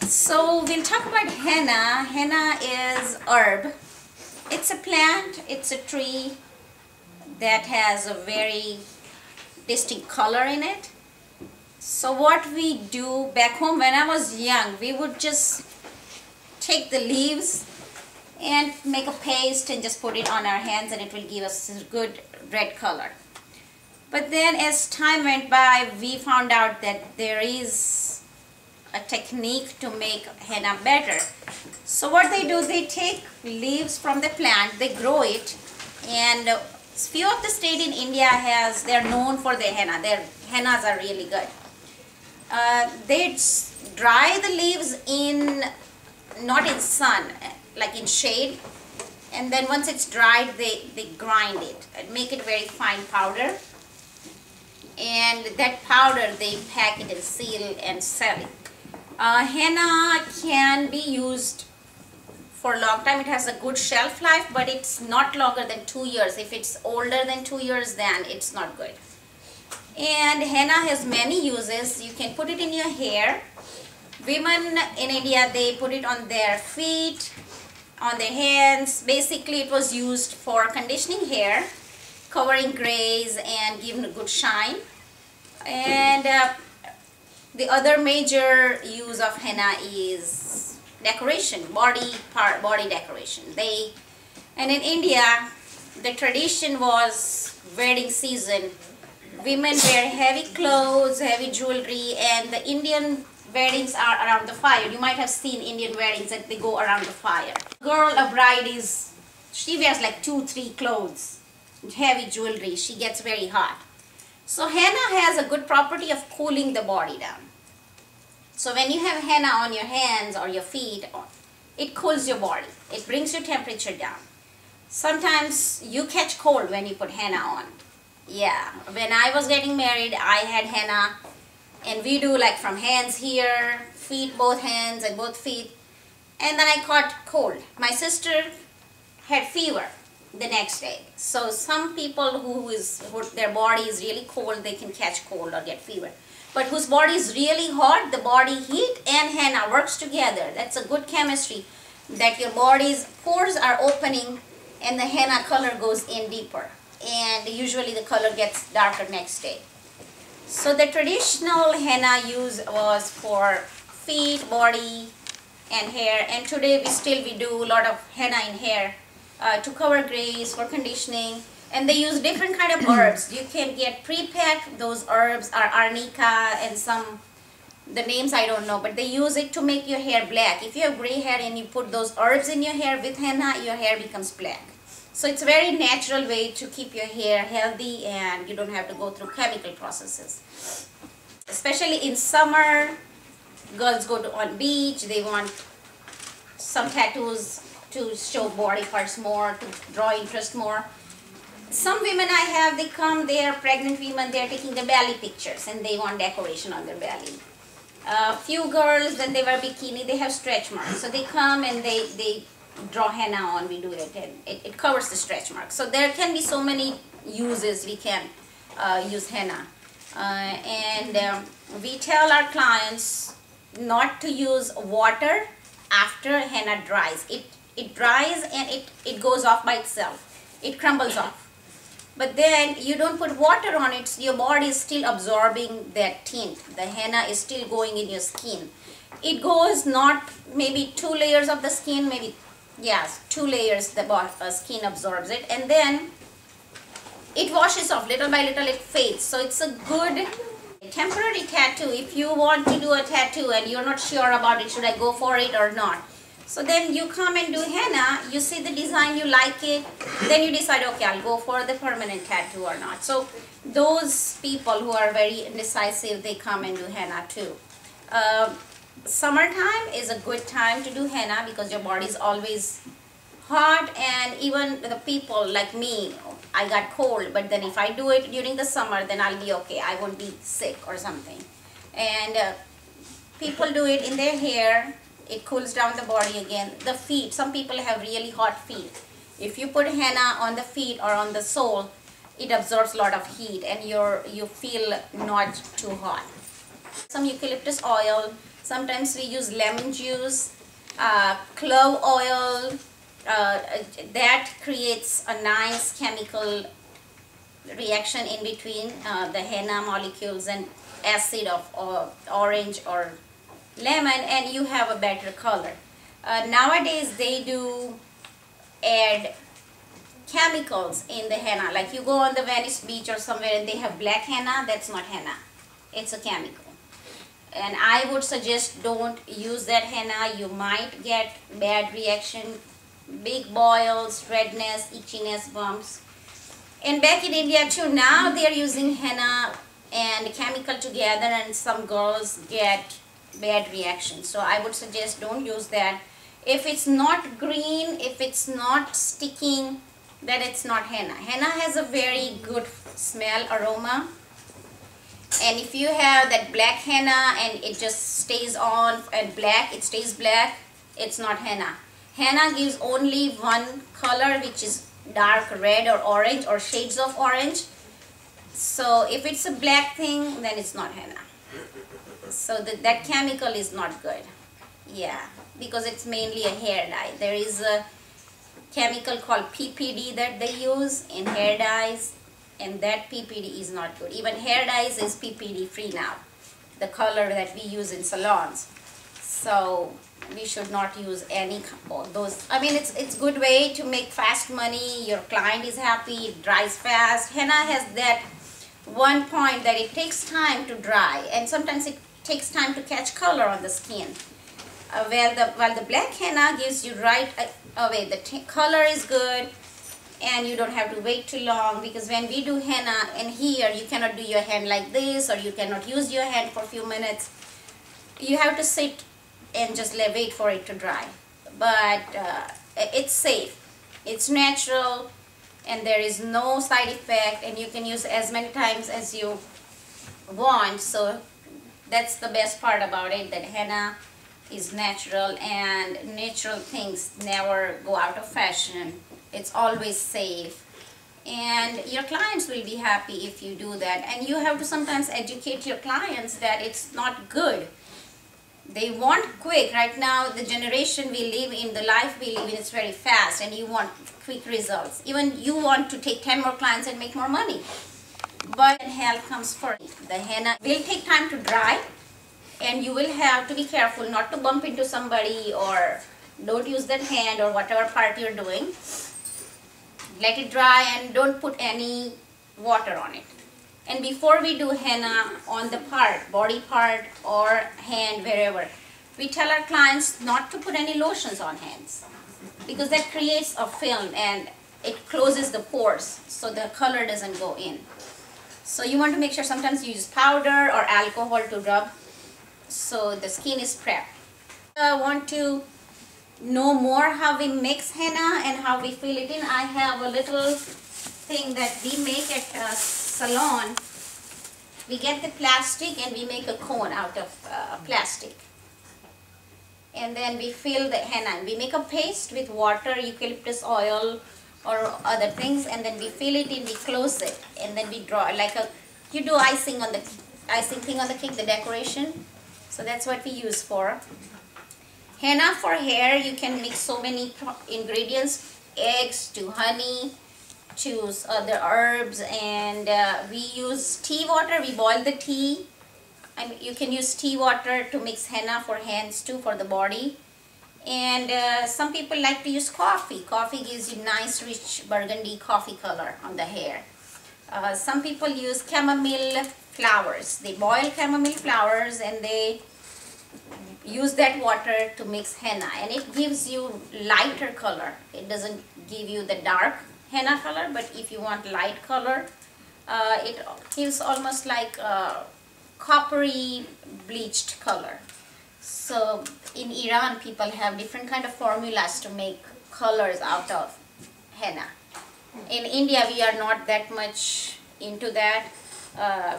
So we'll talk about henna. Henna is herb. It's a plant, it's a tree that has a very distinct color in it. So what we do back home when I was young, we would just take the leaves and make a paste and just put it on our hands, and it will give us a good red color. But then as time went by, we found out that there is a technique to make henna better. So what they do, they take leaves from the plant, they grow it, and few of the states in India they're known for their henna. Their hennas are really good. They dry the leaves not in sun, like in shade, and then once it's dried, they grind it and make it very fine powder, and that powder they pack it and seal and sell it. Henna can be used for a long time. It has a good shelf life, but it's not longer than 2 years. If it's older than 2 years, then it's not good. And henna has many uses. You can put it in your hair. Women in India, they put it on their feet, on their hands. Basically, it was used for conditioning hair, covering grays and giving a good shine. And the other major use of henna is decoration, body decoration. And in India, the tradition was wedding season. Women wear heavy clothes, heavy jewelry, and the Indian weddings are around the fire. You might have seen Indian weddings that they go around the fire. A bride she wears like 2-3 clothes, heavy jewelry. She gets very hot. So henna has a good property of cooling the body down. So when you have henna on your hands or your feet, it cools your body. It brings your temperature down. Sometimes you catch cold when you put henna on. Yeah, when I was getting married, I had henna, and we do like from hands here, feet, both hands and both feet, and then I caught cold. My sister had fever the next day. So some people who their body is really cold, they can catch cold or get fever. But whose body is really hot, the body heat and henna works together. That's a good chemistry, that your body's pores are opening and the henna color goes in deeper. And usually the color gets darker next day. So the traditional henna use was for feet, body and hair. And today we do a lot of henna in hair to cover grays, for conditioning. And they use different kind of herbs. You can get pre-packed. Those herbs are arnica and the names I don't know, but they use it to make your hair black. If you have gray hair and you put those herbs in your hair with henna, your hair becomes black. So it's a very natural way to keep your hair healthy, and you don't have to go through chemical processes. Especially in summer, girls go on beach, they want some tattoos to show body parts more, to draw interest more. Some women I have, they are pregnant women, they are taking their belly pictures and they want decoration on their belly. Few girls, when they wear bikini, they have stretch marks. So they come and they draw henna on, we do it, and it covers the stretch marks. So there can be so many uses we can use henna. We tell our clients not to use water after henna dries. It dries and it goes off by itself. It crumbles off. But then you don't put water on it, so your body is still absorbing that tint. The henna is still going in your skin. It goes not maybe 2 layers of the skin, maybe, yes, 2 layers the skin absorbs it, and then it washes off little by little, it fades. So it's a good temporary tattoo. If you want to do a tattoo and you're not sure about it, should I go for it or not? So then you come and do henna, you see the design, you like it, then you decide, okay, I'll go for the permanent tattoo or not. So those people who are very indecisive, they come and do henna too. Summertime is a good time to do henna because your body is always hot, and even the people like me, I got cold, but then if I do it during the summer, then I'll be okay, I won't be sick or something. And people do it in their hair. It cools down the body again. The feet, some people have really hot feet. If you put henna on the feet or on the sole, it absorbs a lot of heat and you feel not too hot. Some eucalyptus oil, sometimes we use lemon juice, clove oil, that creates a nice chemical reaction in between the henna molecules and acid of orange or lemon, and you have a better color. Nowadays they do add chemicals in the henna, like you go on the Venice beach or somewhere and they have black henna. That's not henna, it's a chemical. And I would suggest don't use that henna. You might get bad reaction, big boils, redness, itchiness, bumps. And back in India too, now they are using henna and chemical together, and some girls get bad reactions. So I would suggest don't use that. If it's not green, if it's not sticking, then it's not henna. Henna has a very good smell, aroma. And if you have that black henna and it just stays on and black, it stays black, it's not henna. Henna gives only one color, which is dark red or orange or shades of orange. So if it's a black thing, then it's not henna. So that chemical is not good. Yeah, because it's mainly a hair dye. There is a chemical called PPD that they use in hair dyes, and that PPD is not good. Even hair dyes is PPD free now, the color that we use in salons. So we should not use any of those. I mean, it's good way to make fast money. Your client is happy, it dries fast. Henna has that one point that it takes time to dry, and sometimes it takes time to catch color on the skin. While the black henna gives you right away, the color is good, and you don't have to wait too long, because when we do henna and here you cannot do your hand like this, or you cannot use your hand for a few minutes. You have to sit and just wait for it to dry. But it's safe, it's natural, and there is no side effect, and you can use as many times as you want. So that's the best part about it, that henna is natural, and natural things never go out of fashion. It's always safe, and your clients will be happy if you do that. And you have to sometimes educate your clients that it's not good. They want quick. Right now, the generation we live in, the life we live in, is very fast, and you want quick results. Even you want to take 10 more clients and make more money. But health comes first. The henna will take time to dry, and you will have to be careful not to bump into somebody, or don't use that hand or whatever part you're doing. Let it dry and don't put any water on it. And before we do henna on the part, body part or hand, wherever, we tell our clients not to put any lotions on hands, because that creates a film and it closes the pores, so the color doesn't go in. So you want to make sure sometimes you use powder or alcohol to rub, so the skin is prepped. I want to know more how we mix henna and how we fill it in. I have a little thing that we make at a salon. We get the plastic and we make a cone out of plastic, and then we fill the henna. We make a paste with water, eucalyptus oil or other things, and then we fill it in, we close it, and then we draw like you do icing on the thing on the cake, the decoration. So that's what we use for. Henna for hair, you can mix so many ingredients, eggs to honey to other herbs, and we use tea water. We boil the tea. I mean, you can use tea water to mix henna for hands too, for the body. And some people like to use coffee. Coffee gives you nice rich burgundy coffee color on the hair. Some people use chamomile flowers. They boil chamomile flowers and they use that water to mix henna, and it gives you lighter color. It doesn't give you the dark henna color, but if you want light color, it gives almost like a coppery bleached color. So in Iran, people have different kind of formulas to make colors out of henna. In India, we are not that much into that.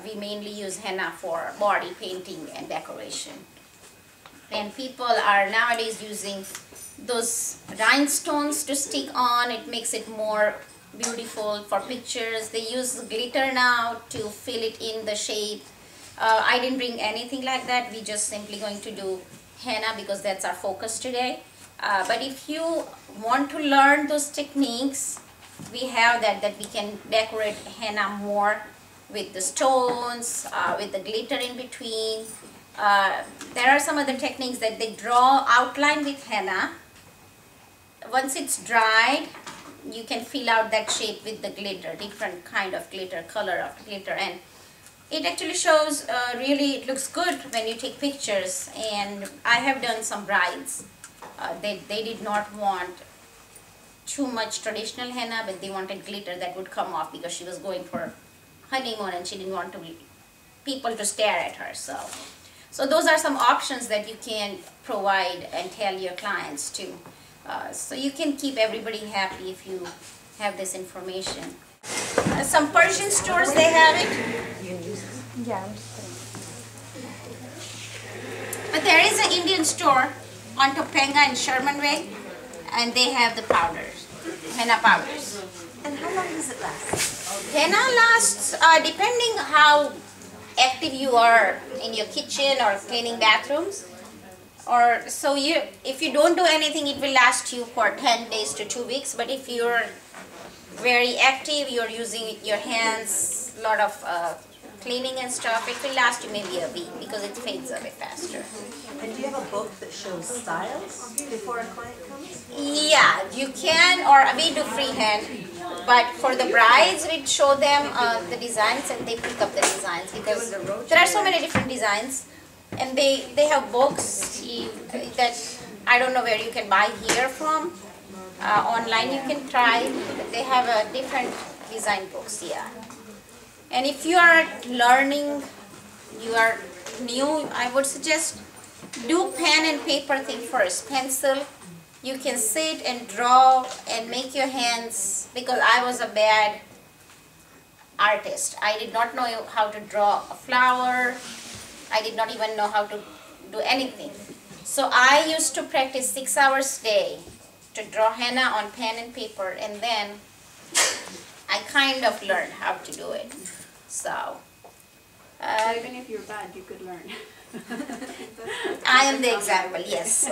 We mainly use henna for body painting and decoration. And people are nowadays using those rhinestones to stick on. It makes it more beautiful for pictures. They use glitter now to fill it in the shape. I didn't bring anything like that. We just simply going to do henna because that's our focus today. But if you want to learn those techniques, we have that we can decorate henna more with the stones, with the glitter in between. There are some other techniques that they draw outline with henna. Once it's dried, you can fill out that shape with the glitter, different kind of glitter, color of glitter, and it actually shows really, it looks good when you take pictures. And I have done some brides. They did not want too much traditional henna, but they wanted glitter that would come off because she was going for honeymoon and she didn't want people to stare at her. So those are some options that you can provide and tell your clients too. So you can keep everybody happy if you have this information. Some Persian stores, they have it. Yeah. But there is an Indian store on Topanga in Sherman Way, and they have the powders, henna powders. And how long does it last? Henna lasts, depending how active you are in your kitchen or cleaning bathrooms. If you don't do anything, it will last you for 10 days to 2 weeks. But if you're very active, you're using your hands, a lot of cleaning and stuff, it will last you maybe a week because it fades away faster. And do you have a book that shows styles before a client comes? Yeah, you can, or we do freehand. But for the brides, we show them the designs and they pick up the designs because there are so many different designs. And they have books that I don't know where you can buy here from. Online you can try. They have a different design books, yeah. And if you are learning, you are new, I would suggest do pen and paper thing first. Pencil, you can sit and draw and make your hands, because I was a bad artist. I did not know how to draw a flower. I did not even know how to do anything. So I used to practice 6 hours a day to draw henna on pen and paper, and then I kind of learned how to do it. So even if you're bad, you could learn. I am the example, yes.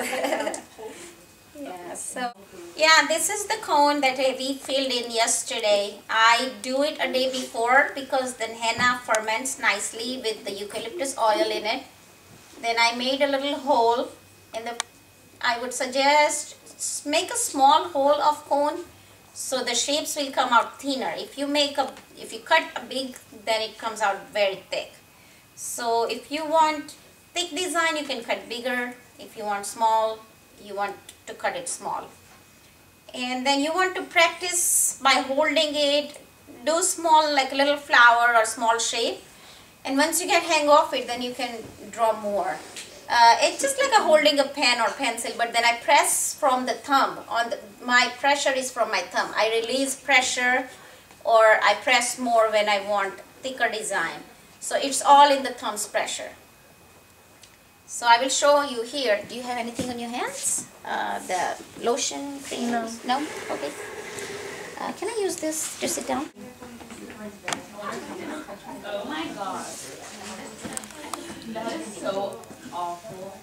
Yeah, this is the cone that we filled in yesterday. I do it a day before because then henna ferments nicely with the eucalyptus oil in it. Then I made a little hole in the, I would suggest make a small hole of cone so the shapes will come out thinner. If you cut a big, then it comes out very thick. So if you want thick design, you can cut bigger. If you want small, you want to cut it small. And then you want to practice by holding it, do small, like a little flower or small shape. And once you get hang of it, then you can draw more. It's just like holding a pen or pencil, but then I press from the thumb. My pressure is from my thumb. I release pressure, or I press more when I want thicker design. So it's all in the thumb's pressure. So I will show you here. Do you have anything on your hands? The lotion, cream? No. No? Okay. Can I use this to sit down? Oh my god. That is so awful.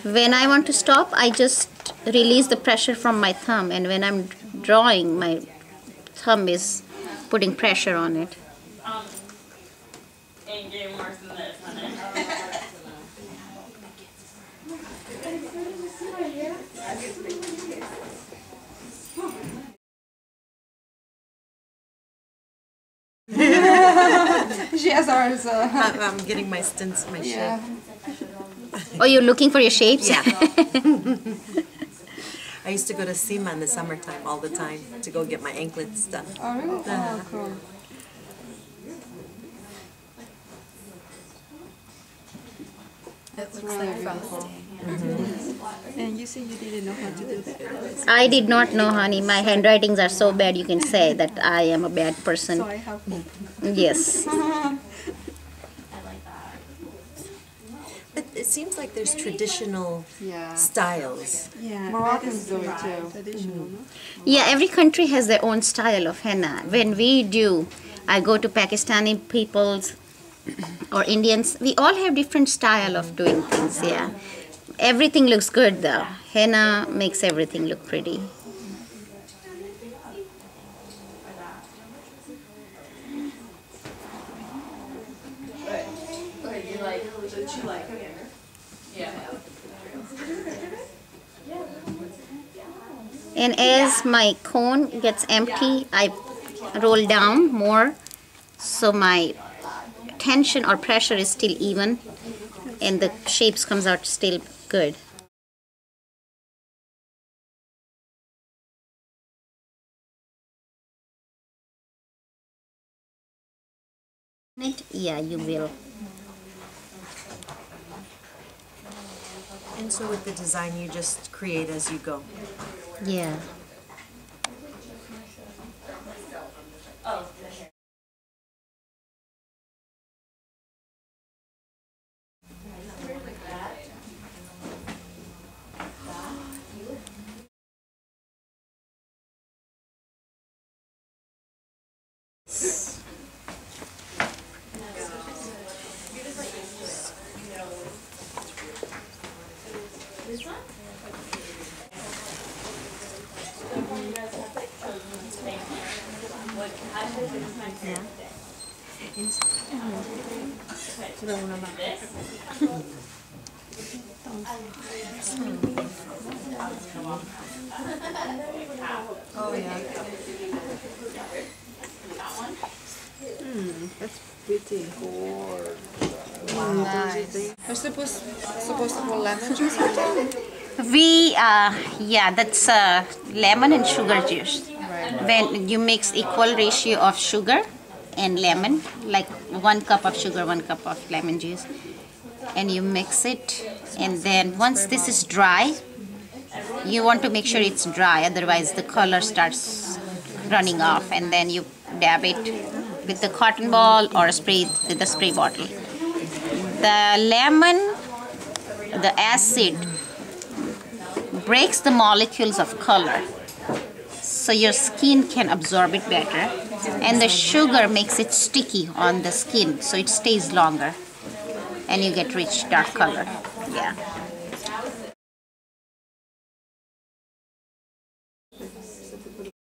When I want to stop, I just release the pressure from my thumb, and when I'm drawing, my thumb is putting pressure on it. Ain't getting worse than this, honey. She has ours. I'm getting my stints, my shape. Oh, you're looking for your shapes? Yeah. I used to go to Seema in the summertime all the time to go get my anklets done. Oh, really? Oh, cool. That's really beautiful. And you say you didn't know how to do that. I did not know, honey. My handwritings are so bad, you can say that I am a bad person. So I have hope. Yes. But it seems like there's traditional Yeah. styles. Yeah. Moroccans do it too. Traditional, no? Yeah, every country has their own style of henna. When I go to Pakistani peoples or Indians, we all have different style of doing things, yeah. Everything looks good though. Henna makes everything look pretty. And as my cone gets empty, I roll down more so my tension or pressure is still even and the shapes comes out still good. Yeah, you will. And so with the design, you just create as you go. Yeah. Oh yeah. That's pretty. Nice. We're supposed to put lemon juice on top? Yeah, that's lemon and sugar juice. Right. When you mix equal ratio of sugar and lemon, like 1 cup of sugar, 1 cup of lemon juice, and you mix it, and then once this is dry, you want to make sure it's dry, otherwise the color starts running off, and then you dab it with the cotton ball or spray with the spray bottle. The lemon, the acid breaks the molecules of color, so your skin can absorb it better, and the sugar makes it sticky on the skin, so it stays longer, and you get rich dark color. Yeah.